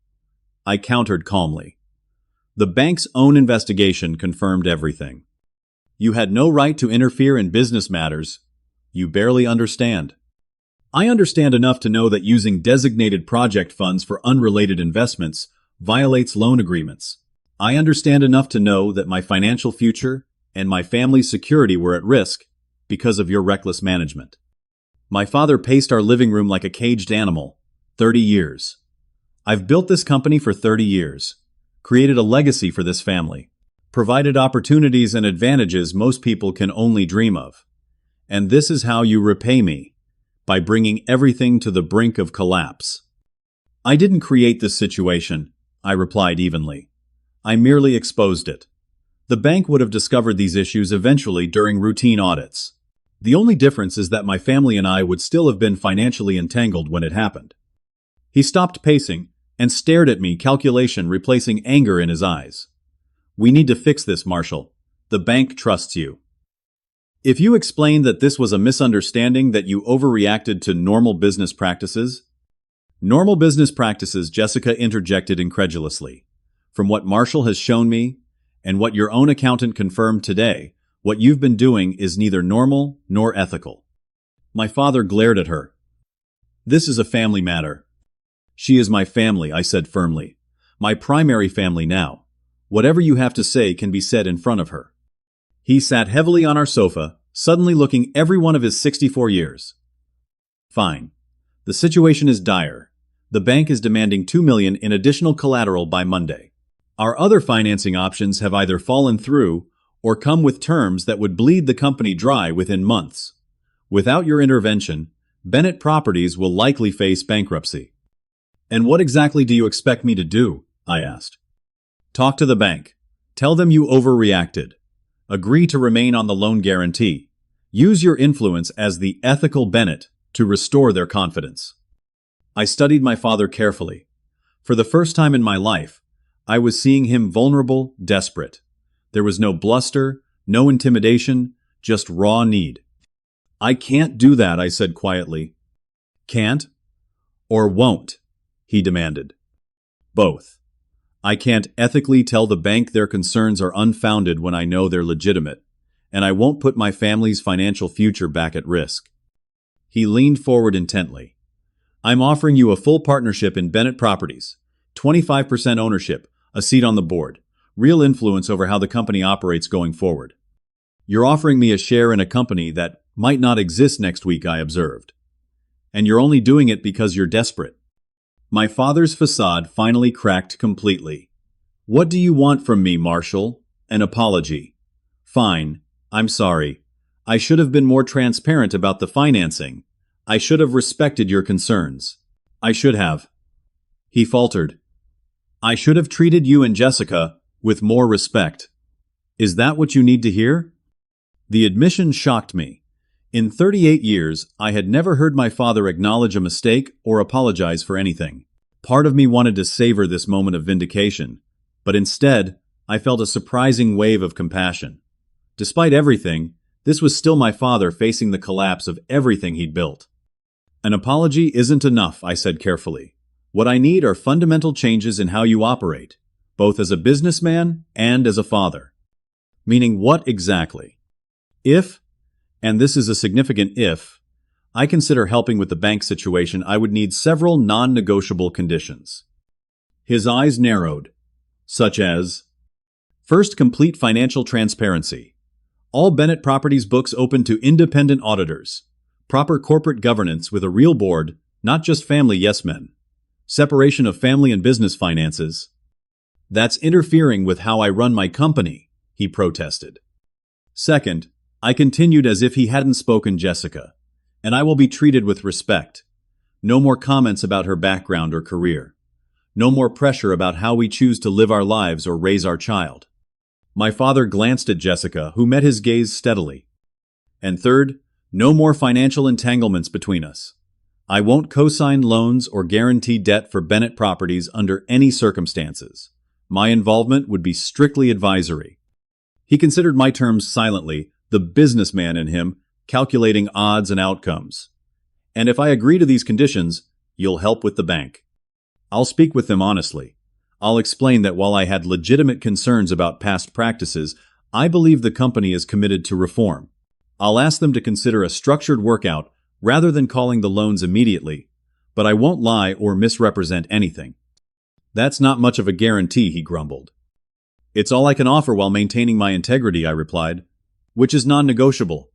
I countered calmly. The bank's own investigation confirmed everything. You had no right to interfere in business matters. You barely understand. I understand enough to know that using designated project funds for unrelated investments violates loan agreements. I understand enough to know that my financial future and my family's security were at risk because of your reckless management. My father paced our living room like a caged animal. 30 years. I've built this company for 30 years, created a legacy for this family, provided opportunities and advantages most people can only dream of. And this is how you repay me, by bringing everything to the brink of collapse. I didn't create this situation, I replied evenly. I merely exposed it. The bank would have discovered these issues eventually during routine audits. The only difference is that my family and I would still have been financially entangled when it happened. He stopped pacing and stared at me, calculation replacing anger in his eyes. We need to fix this, Marshall. The bank trusts you. If you explain that this was a misunderstanding, that you overreacted to normal business practices. Normal business practices, Jessica interjected incredulously. From what Marshall has shown me, and what your own accountant confirmed today, what you've been doing is neither normal nor ethical. My father glared at her. This is a family matter. She is my family, I said firmly. My primary family now. Whatever you have to say can be said in front of her. He sat heavily on our sofa, suddenly looking every one of his 64 years. Fine. The situation is dire. The bank is demanding $2 million in additional collateral by Monday. Our other financing options have either fallen through or come with terms that would bleed the company dry within months. Without your intervention, Bennett Properties will likely face bankruptcy. And what exactly do you expect me to do? I asked. Talk to the bank. Tell them you overreacted. Agree to remain on the loan guarantee. Use your influence as the ethical Bennett to restore their confidence. I studied my father carefully. For the first time in my life, I was seeing him vulnerable, desperate. There was no bluster, no intimidation, just raw need. I can't do that, I said quietly. Can't? Or won't? He demanded. Both. I can't ethically tell the bank their concerns are unfounded when I know they're legitimate, and I won't put my family's financial future back at risk. He leaned forward intently. I'm offering you a full partnership in Bennett Properties, 25% ownership, a seat on the board, real influence over how the company operates going forward. You're offering me a share in a company that might not exist next week, I observed. And you're only doing it because you're desperate. My father's facade finally cracked completely. What do you want from me, Marshall? An apology. Fine, I'm sorry. I should have been more transparent about the financing. I should have respected your concerns. I should have. He faltered. I should have treated you and Jessica with more respect. Is that what you need to hear? The admission shocked me. In 38 years, I had never heard my father acknowledge a mistake or apologize for anything. Part of me wanted to savor this moment of vindication, but instead, I felt a surprising wave of compassion. Despite everything, this was still my father facing the collapse of everything he'd built. An apology isn't enough, I said carefully. What I need are fundamental changes in how you operate, both as a businessman and as a father. Meaning what exactly? If, and this is a significant if, I consider helping with the bank situation, I would need several non-negotiable conditions. His eyes narrowed, such as, first, complete financial transparency. All Bennett Properties books open to independent auditors. Proper corporate governance with a real board, not just family yes-men. Separation of family and business finances. That's interfering with how I run my company, he protested. Second, I continued as if he hadn't spoken, Jessica, and I will be treated with respect. No more comments about her background or career. No more pressure about how we choose to live our lives or raise our child. My father glanced at Jessica, who met his gaze steadily. And third, no more financial entanglements between us. I won't co-sign loans or guarantee debt for Bennett Properties under any circumstances. My involvement would be strictly advisory. He considered my terms silently, the businessman in him calculating odds and outcomes. And if I agree to these conditions, you'll help with the bank. I'll speak with them honestly. I'll explain that while I had legitimate concerns about past practices, I believe the company is committed to reform. I'll ask them to consider a structured workout rather than calling the loans immediately, but I won't lie or misrepresent anything. That's not much of a guarantee, he grumbled. It's all I can offer while maintaining my integrity, I replied, which is non-negotiable.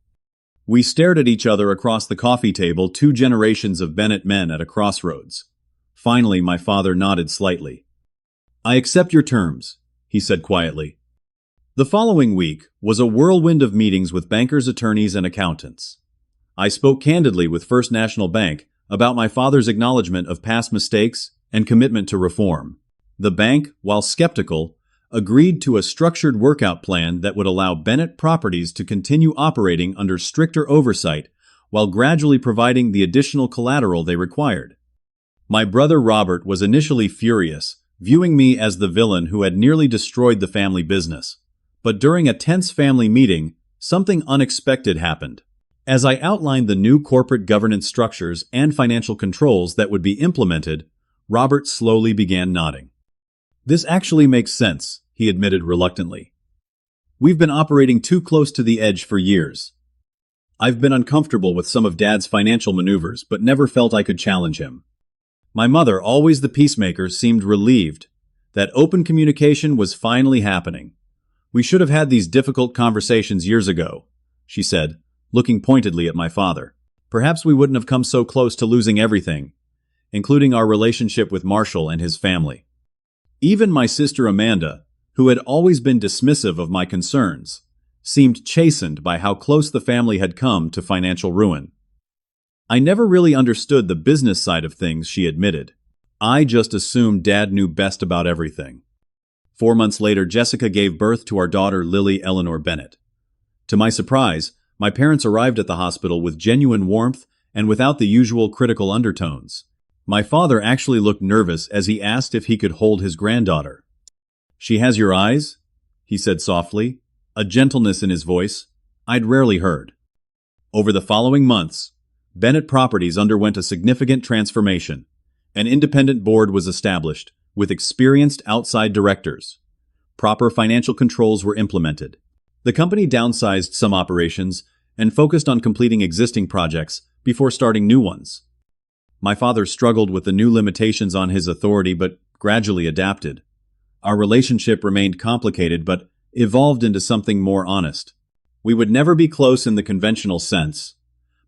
We stared at each other across the coffee table, two generations of Bennett men at a crossroads. Finally, my father nodded slightly. I accept your terms, he said quietly. The following week was a whirlwind of meetings with bankers, attorneys, and accountants. I spoke candidly with First National Bank about my father's acknowledgement of past mistakes and commitment to reform. The bank, while skeptical, agreed to a structured workout plan that would allow Bennett Properties to continue operating under stricter oversight while gradually providing the additional collateral they required. My brother Robert was initially furious, viewing me as the villain who had nearly destroyed the family business. But during a tense family meeting, something unexpected happened. As I outlined the new corporate governance structures and financial controls that would be implemented, Robert slowly began nodding. This actually makes sense, he admitted reluctantly. We've been operating too close to the edge for years. I've been uncomfortable with some of Dad's financial maneuvers, but never felt I could challenge him. My mother, always the peacemaker, seemed relieved that open communication was finally happening. "We should have had these difficult conversations years ago," she said, looking pointedly at my father. "Perhaps we wouldn't have come so close to losing everything, including our relationship with Marshall and his family." Even my sister Amanda, who had always been dismissive of my concerns, seemed chastened by how close the family had come to financial ruin. "I never really understood the business side of things," she admitted. "I just assumed Dad knew best about everything." 4 months later, Jessica gave birth to our daughter Lily Eleanor Bennett. To my surprise, my parents arrived at the hospital with genuine warmth and without the usual critical undertones. My father actually looked nervous as he asked if he could hold his granddaughter. "She has your eyes?" he said softly, a gentleness in his voice I'd rarely heard. Over the following months, Bennett Properties underwent a significant transformation. An independent board was established, with experienced outside directors. Proper financial controls were implemented. The company downsized some operations and focused on completing existing projects before starting new ones. My father struggled with the new limitations on his authority but gradually adapted. Our relationship remained complicated but evolved into something more honest. We would never be close in the conventional sense,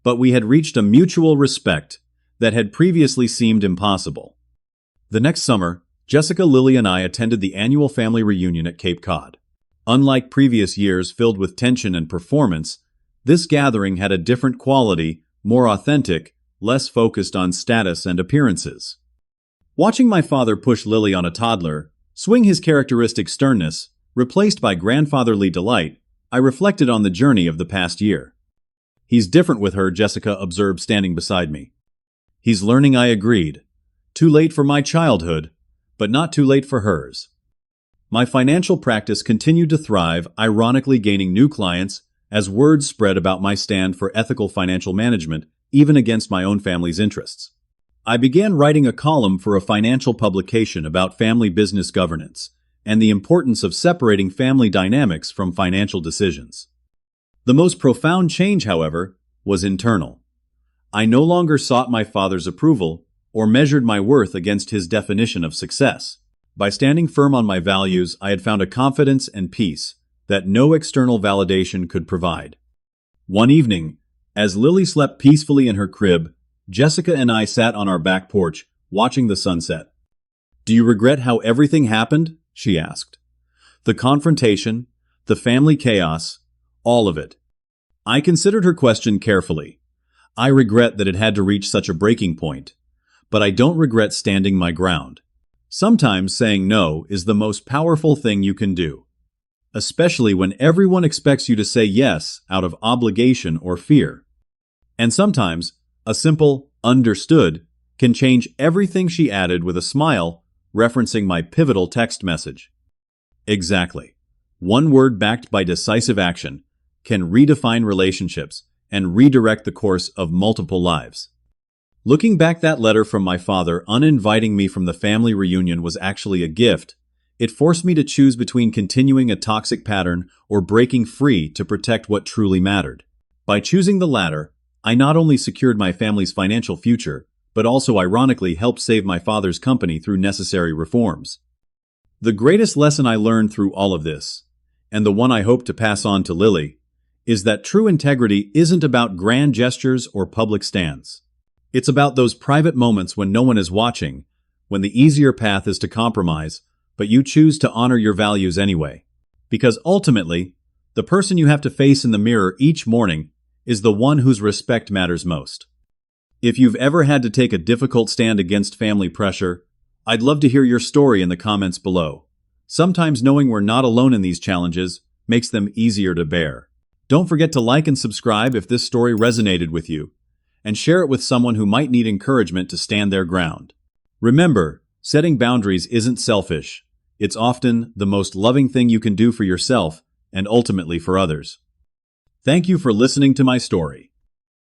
but we had reached a mutual respect that had previously seemed impossible. The next summer, Jessica, Lily, and I attended the annual family reunion at Cape Cod. Unlike previous years filled with tension and performance, this gathering had a different quality, more authentic, less focused on status and appearances. Watching my father push Lily on a toddler, swing his characteristic sternness, replaced by grandfatherly delight, I reflected on the journey of the past year. "He's different with her," Jessica observed standing beside me. "He's learning," I agreed. "Too late for my childhood, but not too late for hers." My financial practice continued to thrive, ironically gaining new clients as word spread about my stand for ethical financial management, even against my own family's interests. I began writing a column for a financial publication about family business governance and the importance of separating family dynamics from financial decisions. The most profound change, however, was internal. I no longer sought my father's approval or measured my worth against his definition of success. By standing firm on my values, I had found a confidence and peace that no external validation could provide. One evening, as Lily slept peacefully in her crib, Jessica and I sat on our back porch, watching the sunset. "Do you regret how everything happened?" she asked. "The confrontation, the family chaos, all of it." I considered her question carefully. I regret that it had to reach such a breaking point, but I don't regret standing my ground. Sometimes saying no is the most powerful thing you can do, especially when everyone expects you to say yes out of obligation or fear. And sometimes, a simple "understood" can change everything, she added with a smile, referencing my pivotal text message. Exactly. One word backed by decisive action can redefine relationships and redirect the course of multiple lives. Looking back, that letter from my father uninviting me from the family reunion was actually a gift. It forced me to choose between continuing a toxic pattern or breaking free to protect what truly mattered. By choosing the latter, I not only secured my family's financial future, but also ironically helped save my father's company through necessary reforms. The greatest lesson I learned through all of this, and the one I hope to pass on to Lily, is that true integrity isn't about grand gestures or public stands. It's about those private moments when no one is watching, when the easier path is to compromise, but you choose to honor your values anyway. Because ultimately, the person you have to face in the mirror each morning is the one whose respect matters most. If you've ever had to take a difficult stand against family pressure, I'd love to hear your story in the comments below. Sometimes knowing we're not alone in these challenges makes them easier to bear. Don't forget to like and subscribe if this story resonated with you, and share it with someone who might need encouragement to stand their ground. Remember, setting boundaries isn't selfish. It's often the most loving thing you can do for yourself and ultimately for others. Thank you for listening to my story.